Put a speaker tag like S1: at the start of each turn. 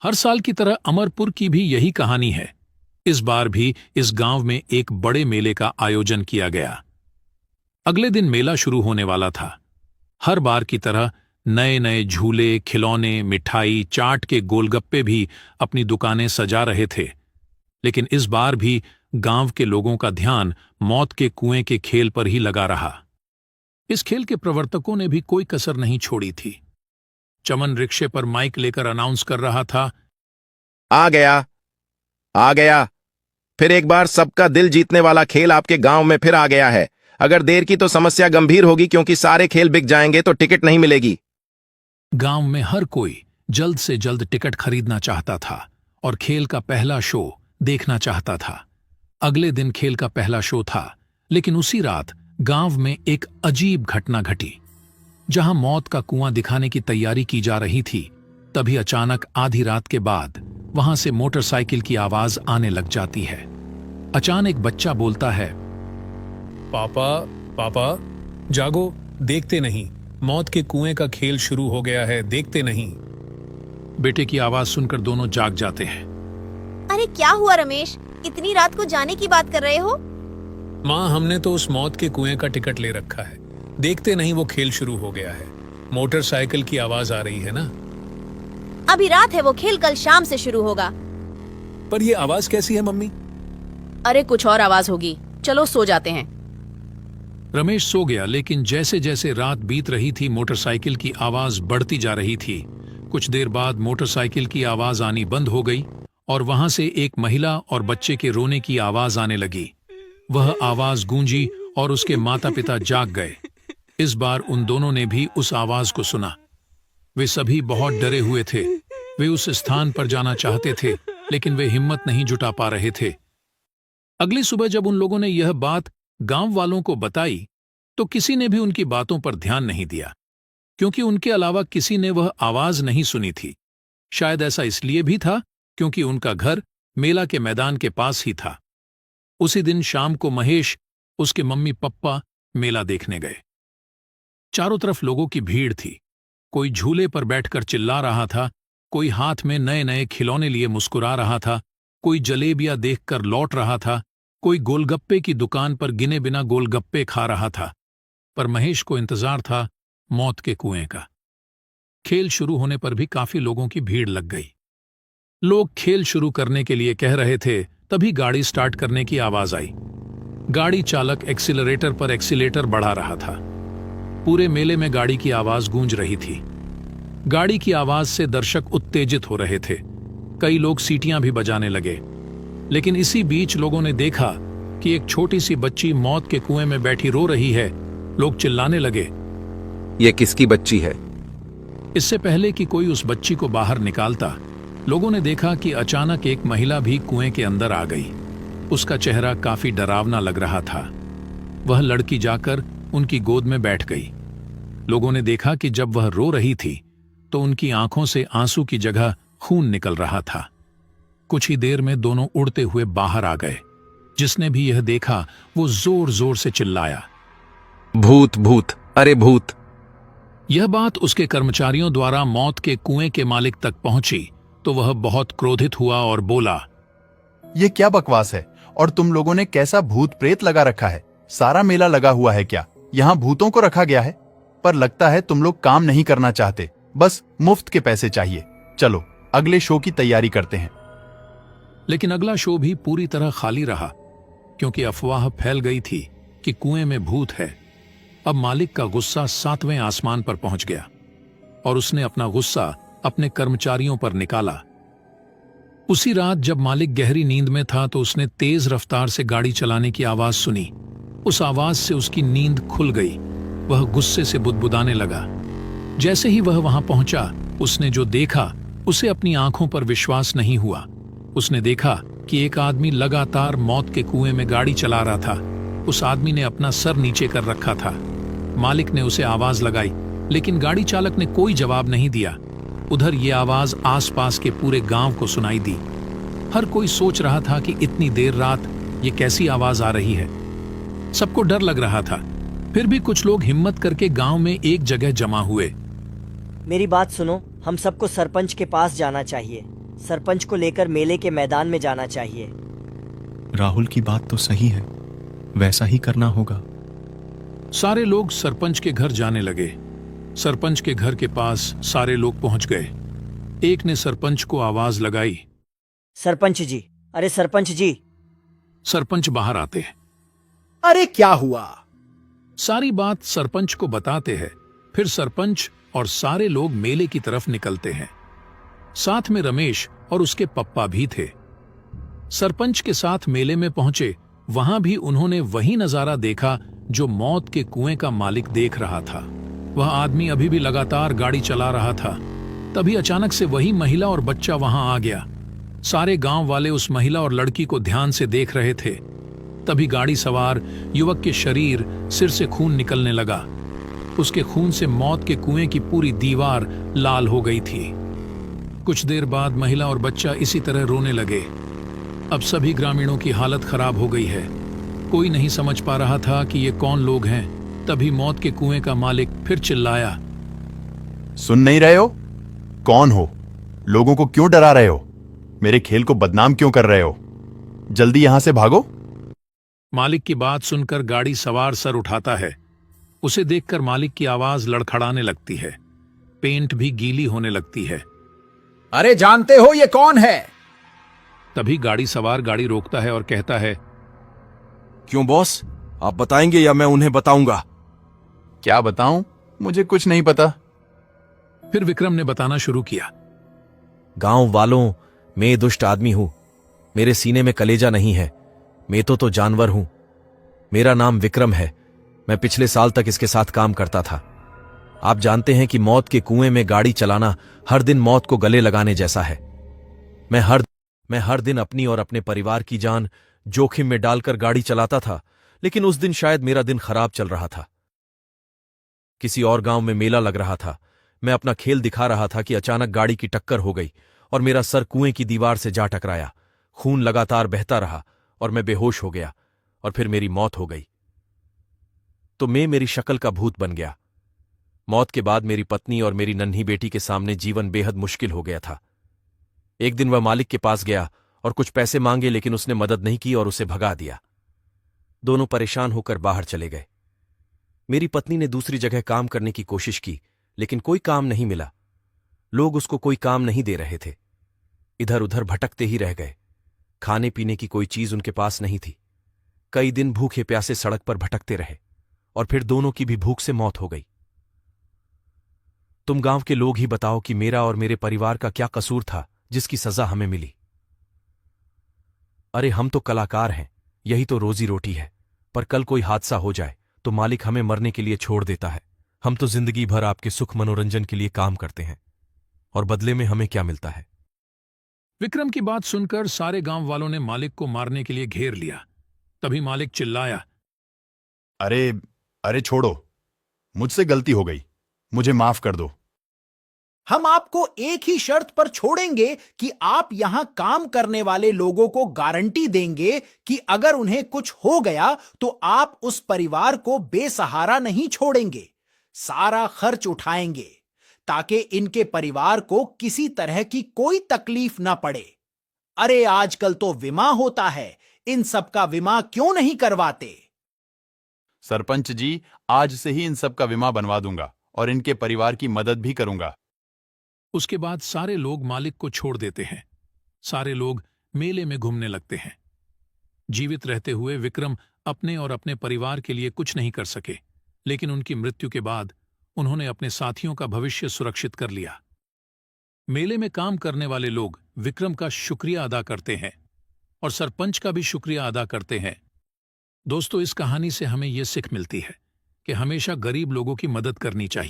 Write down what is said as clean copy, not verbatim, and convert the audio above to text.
S1: हर साल की तरह अमरपुर की भी यही कहानी है। इस बार भी इस गांव में एक बड़े मेले का आयोजन किया गया। अगले दिन मेला शुरू होने वाला था। हर बार की तरह नए नए झूले, खिलौने, मिठाई, चाट के गोलगप्पे भी अपनी दुकानें सजा रहे थे। लेकिन इस बार भी गांव के लोगों का ध्यान मौत के कुएं के खेल पर ही लगा रहा। इस खेल के प्रवर्तकों ने भी कोई कसर नहीं छोड़ी थी। चमन रिक्शे पर माइक लेकर अनाउंस कर रहा था,
S2: आ गया, आ गया। फिर एक बार सबका दिल जीतने वाला खेल आपके गांव में फिर आ गया है। अगर देर की तो समस्या गंभीर होगी, क्योंकि सारे खेल बिक जाएंगे तो टिकट नहीं मिलेगी।
S1: गांव में हर कोई जल्द से जल्द टिकट खरीदना चाहता था और खेल का पहला शो देखना चाहता था। अगले दिन खेल का पहला शो था, लेकिन उसी रात गांव में एक अजीब घटना घटी। जहां मौत का कुआं दिखाने की तैयारी की जा रही थी, तभी अचानक आधी रात के बाद वहां से मोटरसाइकिल की आवाज आने लग जाती है। अचानक बच्चा बोलता है,
S3: पापा, पापा, जागो, देखते नहीं, मौत के कुएं का खेल शुरू हो गया है, देखते नहीं।
S1: बेटे की आवाज सुनकर दोनों जाग जाते हैं।
S4: अरे क्या हुआ रमेश, इतनी रात को जाने की बात कर रहे हो?
S3: माँ, हमने तो उस मौत के कुएं का टिकट ले रखा है, देखते नहीं वो खेल शुरू हो गया है। मोटरसाइकिल की आवाज आ रही है ना।
S4: अभी रात है, वो खेल कल शाम से शुरू होगा।
S3: पर ये आवाज कैसी है मम्मी?
S4: अरे कुछ और आवाज होगी, चलो सो जाते हैं।
S1: रमेश सो गया, लेकिन जैसे जैसे रात बीत रही थी मोटरसाइकिल की आवाज बढ़ती जा रही थी। कुछ देर बाद मोटरसाइकिल की आवाज आनी बंद हो गई और वहां से एक महिला और बच्चे के रोने की आवाज आने लगी। वह आवाज गूंजी और उसके माता पिता जाग गए। इस बार उन दोनों ने भी उस आवाज को सुना। वे सभी बहुत डरे हुए थे। वे उस स्थान पर जाना चाहते थे, लेकिन वे हिम्मत नहीं जुटा पा रहे थे। अगली सुबह जब उन लोगों ने यह बात गांव वालों को बताई, तो किसी ने भी उनकी बातों पर ध्यान नहीं दिया, क्योंकि उनके अलावा किसी ने वह आवाज नहीं सुनी थी। शायद ऐसा इसलिए भी था क्योंकि उनका घर मेला के मैदान के पास ही था। उसी दिन शाम को महेश, उसके मम्मी पप्पा मेला देखने गए। चारों तरफ लोगों की भीड़ थी। कोई झूले पर बैठकर चिल्ला रहा था, कोई हाथ में नए नए खिलौने लिए मुस्कुरा रहा था, कोई जलेबियां देखकर लौट रहा था, कोई गोलगप्पे की दुकान पर गिने बिना गोलगप्पे खा रहा था। पर महेश को इंतजार था मौत के कुएं का। खेल शुरू होने पर भी काफी लोगों की भीड़ लग गई। लोग खेल शुरू करने के लिए कह रहे थे, तभी गाड़ी स्टार्ट करने की आवाज आई। गाड़ी चालक एक्सीलरेटर पर एक्सीलेटर बढ़ा रहा था। पूरे मेले में गाड़ी की आवाज गूंज रही थी। गाड़ी की आवाज से दर्शक उत्तेजित हो रहे थे। कई लोग सीटियां भी बजाने लगे। लेकिन इसी बीच लोगों ने देखा कि एक छोटी सी बच्ची मौत के कुएं में बैठी रो रही है। लोग चिल्लाने लगे,
S2: ये किसकी बच्ची है?
S1: इससे पहले कि कोई उस बच्ची को बाहर निकालता, लोगों ने देखा कि अचानक एक महिला भी कुएं के अंदर आ गई। उसका चेहरा काफी डरावना लग रहा था। वह लड़की जाकर उनकी गोद में बैठ गई। लोगों ने देखा कि जब वह रो रही थी तो उनकी आंखों से आंसू की जगह खून निकल रहा था। कुछ ही देर में दोनों उड़ते हुए बाहर आ गए। जिसने भी यह देखा वो जोर जोर से चिल्लाया,
S2: भूत, भूत, अरे भूत।
S1: यह बात उसके कर्मचारियों द्वारा मौत के कुएं के मालिक तक पहुंची तो वह बहुत क्रोधित हुआ और बोला,
S5: ये क्या बकवास है? और तुम लोगों ने कैसा भूत प्रेत लगा रखा है? सारा मेला लगा हुआ है क्या? यहाँ भूतों को रखा गया है? पर लगता है तुम लोग काम नहीं करना चाहते, बस मुफ्त के पैसे चाहिए। चलो अगले शो की तैयारी करते हैं।
S1: लेकिन अगला शो भी पूरी तरह खाली रहा, क्योंकि अफवाह फैल गई थी कि कुएं में भूत है। अब मालिक का गुस्सा 7वें आसमान पर पहुंच गया और उसने अपना गुस्सा अपने कर्मचारियों पर निकाला। उसी रात जब मालिक गहरी नींद में था तो उसने तेज रफ्तार से गाड़ी चलाने की आवाज सुनी। उस आवाज से उसकी नींद खुल गई। वह गुस्से से बुदबुदाने लगा। जैसे ही वह वहां पहुंचा, उसने जो देखा उसे अपनी आंखों पर विश्वास नहीं हुआ। उसने देखा कि एक आदमी लगातार मौत के कुएं में गाड़ी चला रहा था। उस आदमी ने अपना सर नीचे कर रखा था। मालिक ने उसे आवाज लगाई, लेकिन गाड़ी चालक ने कोई जवाब नहीं दिया। उधर ये आवाज आसपास के पूरे गांव को सुनाई दी। हर कोई सोच रहा था कि इतनी देर रात ये कैसी आवाज आ रही है। सबको डर लग रहा था। फिर भी कुछ लोग हिम्मत करके गांव में एक जगह जमा हुए।
S6: मेरी बात सुनो, हम सबको सरपंच के पास जाना चाहिए। सरपंच को लेकर मेले के मैदान में जाना चाहिए।
S7: राहुल की बात तो सही है, वैसा ही करना होगा।
S1: सारे लोग सरपंच के घर जाने लगे। सरपंच के घर के पास सारे लोग पहुंच गए। एक ने सरपंच को आवाज लगाई।
S6: सरपंच जी, अरे सरपंच जी।
S1: सरपंच बाहर आते हैं।
S8: अरे क्या हुआ?
S1: सारी बात सरपंच को बताते हैं। फिर सरपंच और सारे लोग मेले की तरफ निकलते हैं। साथ में रमेश और उसके पप्पा भी थे। सरपंच के साथ मेले में पहुंचे। वहां भी उन्होंने वही नजारा देखा जो मौत के कुएं का मालिक देख रहा था। वह आदमी अभी भी लगातार गाड़ी चला रहा था। तभी अचानक से वही महिला और बच्चा वहां आ गया। सारे गांव वाले उस महिला और लड़की को ध्यान से देख रहे थे। तभी गाड़ी सवार युवक के शरीर सिर से खून निकलने लगा। उसके खून से मौत के कुएं की पूरी दीवार लाल हो गई थी। कुछ देर बाद महिला और बच्चा इसी तरह रोने लगे। अब सभी ग्रामीणों की हालत खराब हो गई है। कोई नहीं समझ पा रहा था कि ये कौन लोग हैं। तभी मौत के कुएं का मालिक फिर चिल्लाया।
S5: सुन नहीं रहे हो? कौन हो? लोगों को क्यों डरा रहे हो? मेरे खेल को बदनाम क्यों कर रहे हो? जल्दी यहां से भागो।
S1: मालिक की बात सुनकर गाड़ी सवार सर उठाता है। उसे देखकर मालिक की आवाज लड़खड़ाने लगती है। पेंट भी गीली होने लगती है।
S8: अरे जानते हो ये कौन है?
S1: तभी गाड़ी सवार गाड़ी रोकता है और कहता है,
S9: क्यों बॉस, आप बताएंगे या मैं उन्हें बताऊंगा?
S5: क्या बताऊं? मुझे कुछ नहीं पता।
S1: फिर विक्रम ने बताना शुरू किया।
S9: गांव वालों, मैं दुष्ट आदमी हूं। मेरे सीने में कलेजा नहीं है। मैं तो जानवर हूं। मेरा नाम विक्रम है। मैं पिछले साल तक इसके साथ काम करता था। आप जानते हैं कि मौत के कुएं में गाड़ी चलाना हर दिन मौत को गले लगाने जैसा है। मैं हर दिन अपनी और अपने परिवार की जान जोखिम में डालकर गाड़ी चलाता था, लेकिन उस दिन शायद मेरा दिन खराब चल रहा था। किसी और गांव में मेला लग रहा था। मैं अपना खेल दिखा रहा था कि अचानक गाड़ी की टक्कर हो गई और मेरा सर कुएं की दीवार से जा टकराया। खून लगातार बहता रहा और मैं बेहोश हो गया और फिर मेरी मौत हो गई। तो मैं मेरी शक्ल का भूत बन गया। मौत के बाद मेरी पत्नी और मेरी नन्ही बेटी के सामने जीवन बेहद मुश्किल हो गया था। एक दिन वह मालिक के पास गया और कुछ पैसे मांगे, लेकिन उसने मदद नहीं की और उसे भगा दिया। दोनों परेशान होकर बाहर चले गए। मेरी पत्नी ने दूसरी जगह काम करने की कोशिश की, लेकिन कोई काम नहीं मिला। लोग उसको कोई काम नहीं दे रहे थे। इधर उधर भटकते ही रह गए। खाने पीने की कोई चीज उनके पास नहीं थी। कई दिन भूखे प्यासे सड़क पर भटकते रहे और फिर दोनों की भी भूख से मौत हो गई। तुम गांव के लोग ही बताओ कि मेरा और मेरे परिवार का क्या कसूर था जिसकी सजा हमें मिली। अरे हम तो कलाकार हैं, यही तो रोजी रोटी है। पर कल कोई हादसा हो जाए तो मालिक हमें मरने के लिए छोड़ देता है। हम तो जिंदगी भर आपके सुख मनोरंजन के लिए काम करते हैं और बदले में हमें क्या मिलता है?
S1: विक्रम की बात सुनकर सारे गांव वालों ने मालिक को मारने के लिए घेर लिया। तभी मालिक चिल्लाया।
S5: अरे अरे छोड़ो, मुझसे गलती हो गई, मुझे माफ कर दो।
S8: हम आपको एक ही शर्त पर छोड़ेंगे कि आप यहां काम करने वाले लोगों को गारंटी देंगे कि अगर उन्हें कुछ हो गया तो आप उस परिवार को बेसहारा नहीं छोड़ेंगे। सारा खर्च उठाएंगे ताकि इनके परिवार को किसी तरह की कोई तकलीफ ना पड़े। अरे आजकल तो बीमा होता है, इन सब का बीमा क्यों नहीं करवाते?
S5: सरपंच जी, आज से ही इन सब का बीमा बनवा दूंगा और इनके परिवार की मदद भी करूंगा।
S1: उसके बाद सारे लोग मालिक को छोड़ देते हैं। सारे लोग मेले में घूमने लगते हैं। जीवित रहते हुए विक्रम अपने और अपने परिवार के लिए कुछ नहीं कर सके, लेकिन उनकी मृत्यु के बाद उन्होंने अपने साथियों का भविष्य सुरक्षित कर लिया। मेले में काम करने वाले लोग विक्रम का शुक्रिया अदा करते हैं और सरपंच का भी शुक्रिया अदा करते हैं। दोस्तों, इस कहानी से हमें यह सीख मिलती है कि हमेशा गरीब लोगों की मदद करनी चाहिए।